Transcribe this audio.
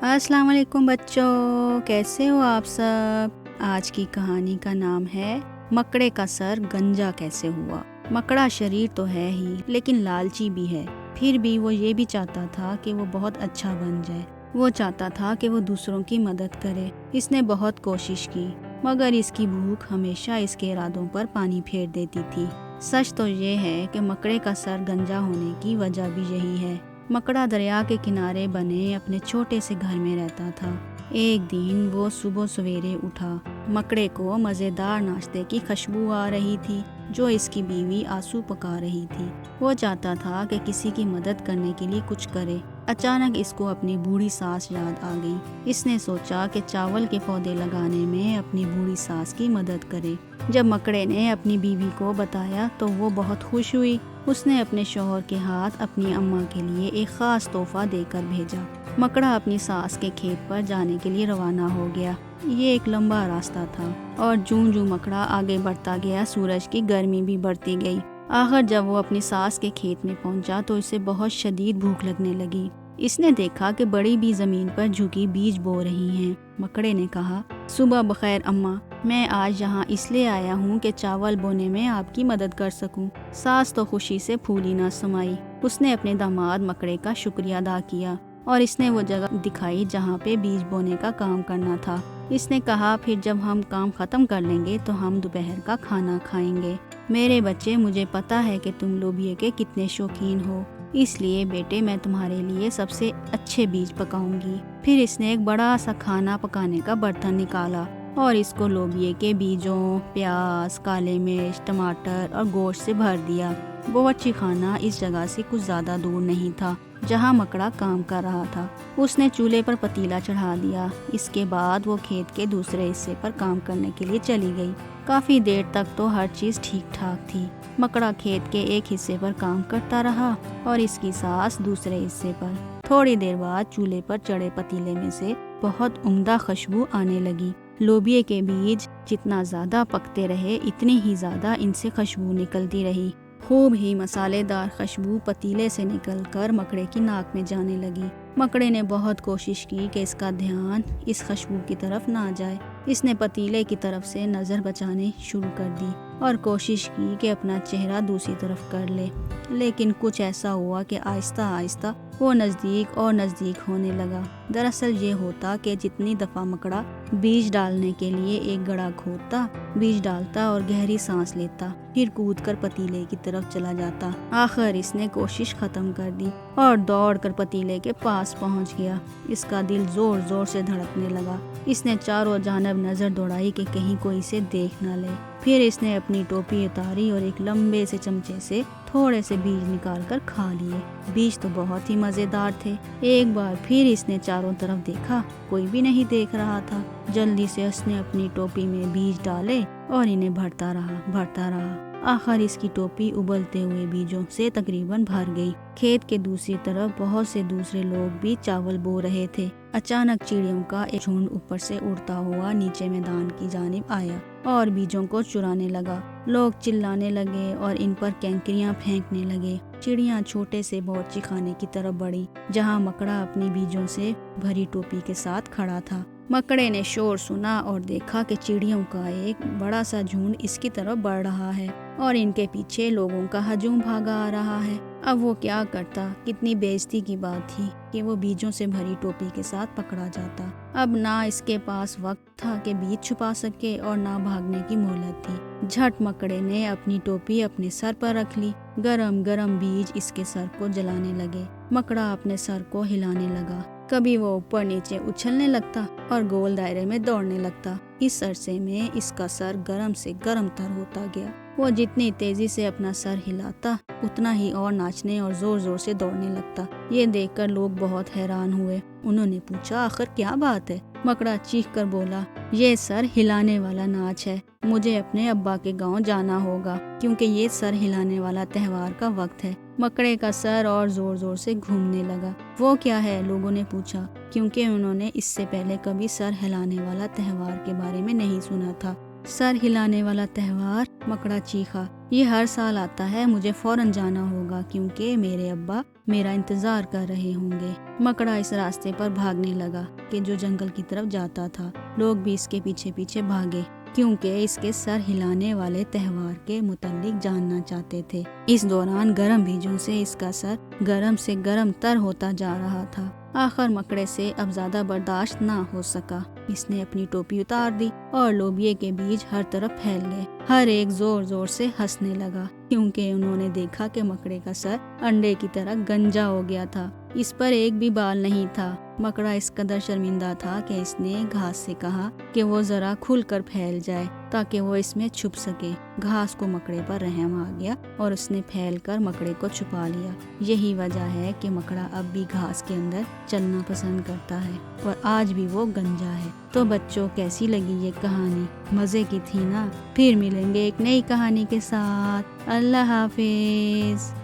अस्सलाम वालेकुम बच्चों, कैसे हो आप सब। आज की कहानी का नाम है मकड़े का सर गंजा कैसे हुआ। मकड़ा शरीर तो है ही लेकिन लालची भी है। फिर भी वो ये भी चाहता था कि वो बहुत अच्छा बन जाए। वो चाहता था कि वो दूसरों की मदद करे। इसने बहुत कोशिश की मगर इसकी भूख हमेशा इसके इरादों पर पानी फेर देती थी। सच तो ये है कि मकड़े का सर गंजा होने की वजह भी यही है। मकड़ा दरिया के किनारे बने अपने छोटे से घर में रहता था। एक दिन वो सुबह सवेरे उठा। मकड़े को मज़ेदार नाश्ते की खुशबू आ रही थी जो इसकी बीवी आंसू पका रही थी। वो चाहता था कि किसी की मदद करने के लिए कुछ करे। अचानक इसको अपनी बूढ़ी सास याद आ गई। इसने सोचा कि चावल के पौधे लगाने में अपनी बूढ़ी सास की मदद करे। जब मकड़े ने अपनी बीवी को बताया तो वो बहुत खुश हुई। उसने अपने शौहर के हाथ अपनी अम्मा के लिए एक ख़ास तोहफा देकर भेजा। मकड़ा अपनी सास के खेत पर जाने के लिए रवाना हो गया। ये एक लंबा रास्ता था और जूं जूं मकड़ा आगे बढ़ता गया सूरज की गर्मी भी बढ़ती गई। आखिर जब वो अपनी सास के खेत में पहुंचा तो इसे बहुत शदीद भूख लगने लगी। इसने देखा कि बड़ी भी जमीन पर झुकी बीज बो रही हैं। मकड़े ने कहा, सुबह बखैर अम्मा, मैं आज यहाँ इसलिए आया हूँ कि चावल बोने में आपकी मदद कर सकूँ। सास तो खुशी से फूली ना समाई। उसने अपने दामाद मकड़े का शुक्रिया अदा किया और इसने वो जगह दिखाई जहाँ पे बीज बोने का काम करना था। इसने कहा, फिर जब हम काम खत्म कर लेंगे तो हम दोपहर का खाना खाएंगे। मेरे बच्चे, मुझे पता है कि तुम लोबिये के कितने शौकीन हो, इसलिए बेटे मैं तुम्हारे लिए सबसे अच्छे बीज पकाऊंगी। फिर इसने एक बड़ा सा खाना पकाने का बर्तन निकाला और इसको लोबिये के बीजों, प्याज, काले मिर्च, टमाटर और गोश्त से भर दिया। बावर्ची खाना इस जगह से कुछ ज़्यादा दूर नहीं था जहाँ मकड़ा काम कर रहा था। उसने चूल्हे पर पतीला चढ़ा दिया। इसके बाद वो खेत के दूसरे हिस्से पर काम करने के लिए चली गई। काफ़ी देर तक तो हर चीज़ ठीक ठाक थी। मकड़ा खेत के एक हिस्से पर काम करता रहा और इसकी सास दूसरे हिस्से पर। थोड़ी देर बाद चूल्हे पर चढ़े पतीले में से बहुत उम्दा खुशबू आने लगी। लोबिये के बीज जितना ज़्यादा पकते रहे इतनी ही ज़्यादा इनसे खुशबू निकलती रही। खूब ही मसालेदार खुशबू पतीले से निकलकर मकड़े की नाक में जाने लगी। मकड़े ने बहुत कोशिश की कि इसका ध्यान इस खुशबू की तरफ ना जाए। इसने पतीले की तरफ से नज़र बचाने शुरू कर दी और कोशिश की कि अपना चेहरा दूसरी तरफ कर ले, लेकिन कुछ ऐसा हुआ कि आहिस्ता आहिस्ता वो नज़दीक और नज़दीक होने लगा। दरअसल ये होता कि जितनी दफ़ा मकड़ा बीज डालने के लिए एक गड्ढा खोदता, बीज डालता और गहरी सांस लेता, फिर कूदकर पतीले की तरफ चला जाता। आखिर इसने कोशिश खत्म कर दी और दौड़कर पतीले के पास पहुंच गया। इसका दिल जोर जोर से धड़कने लगा। इसने चारों जानब नज़र दौड़ाई कि कहीं कोई इसे देख न ले। फिर इसने अपनी टोपी उतारी और एक लंबे से चमचे से थोड़े से बीज निकालकर खा लिए। बीज तो बहुत ही मज़ेदार थे। एक बार फिर इसने चारों तरफ देखा, कोई भी नहीं देख रहा था। जल्दी से उसने अपनी टोपी में बीज डाले और इन्हें भरता रहा। आखिर इसकी टोपी उबलते हुए बीजों से तकरीबन भर गई। खेत के दूसरी तरफ बहुत से दूसरे लोग भी चावल बो रहे थे। अचानक चिड़ियों का एक झुंड ऊपर से उड़ता हुआ नीचे मैदान की जानिब आया और बीजों को चुराने लगा। लोग चिल्लाने लगे और इन पर कैंकरियां फेंकने लगे। चिड़ियां छोटे से बावर्ची खाने की तरफ बढ़ी जहां मकड़ा अपनी बीजों से भरी टोपी के साथ खड़ा था। मकड़े ने शोर सुना और देखा कि चिड़ियों का एक बड़ा सा झुंड इसकी तरफ बढ़ रहा है और इनके पीछे लोगों का हजूम भागा आ रहा है। अब वो क्या करता। कितनी बेइज्जती की बात थी कि वो बीजों से भरी टोपी के साथ पकड़ा जाता। अब ना इसके पास वक्त था कि बीज छुपा सके और ना भागने की मोहलत थी। झट मकड़े ने अपनी टोपी अपने सर पर रख ली। गरम गरम बीज इसके सर को जलाने लगे। मकड़ा अपने सर को हिलाने लगा। कभी वो ऊपर नीचे उछलने लगता और गोल दायरे में दौड़ने लगता। इस अरसे में इसका सर गरम से गरम तर होता गया। वो जितनी तेजी से अपना सर हिलाता उतना ही और नाचने और जोर जोर से दौड़ने लगता। ये देखकर लोग बहुत हैरान हुए। उन्होंने पूछा, आखिर क्या बात है। मकड़ा चीख कर बोला, ये सर हिलाने वाला नाच है। मुझे अपने अब्बा के गांव जाना होगा क्योंकि ये सर हिलाने वाला त्योहार का वक्त है। मकड़े का सर और जोर जोर से घूमने लगा। वो क्या है, लोगों ने पूछा, क्योंकि उन्होंने इससे पहले कभी सर हिलाने वाला त्योहार के बारे में नहीं सुना था। سر ہلانے والا تہوار، مکڑا چیخا۔ یہ ہر سال آتا ہے، مجھے فوراً جانا ہوگا کیونکہ میرے ابا میرا انتظار کر رہے ہوں گے۔ مکڑا اس راستے پر بھاگنے لگا کہ جو جنگل کی طرف جاتا تھا۔ لوگ بھی اس کے پیچھے پیچھے بھاگے کیونکہ اس کے سر ہلانے والے تہوار کے متعلق جاننا چاہتے تھے۔ اس دوران گرم بیجوں سے اس کا سر گرم سے گرم تر ہوتا جا رہا تھا۔ آخر مکڑے سے اب زیادہ برداشت نہ ہو سکا، اس نے اپنی ٹوپی اتار دی اور لوبیے کے بیج ہر طرف پھیل گئے۔ ہر ایک زور زور سے ہنسنے لگا کیونکہ انہوں نے دیکھا کہ مکڑے کا سر انڈے کی طرح گنجا ہو گیا تھا، اس پر ایک بھی بال نہیں تھا۔ مکڑا اس قدر شرمندہ تھا کہ اس نے گھاس سے کہا کہ وہ ذرا کھل کر پھیل جائے تاکہ وہ اس میں چھپ سکے۔ گھاس کو مکڑے پر رحم آ گیا اور اس نے پھیل کر مکڑے کو چھپا لیا۔ یہی وجہ ہے کہ مکڑا اب بھی گھاس کے اندر چلنا پسند کرتا ہے اور آج بھی وہ گنجا ہے۔ تو بچوں، کیسی لگی یہ کہانی؟ مزے کی تھی نا؟ پھر ملیں گے ایک نئی کہانی کے ساتھ۔ اللہ حافظ۔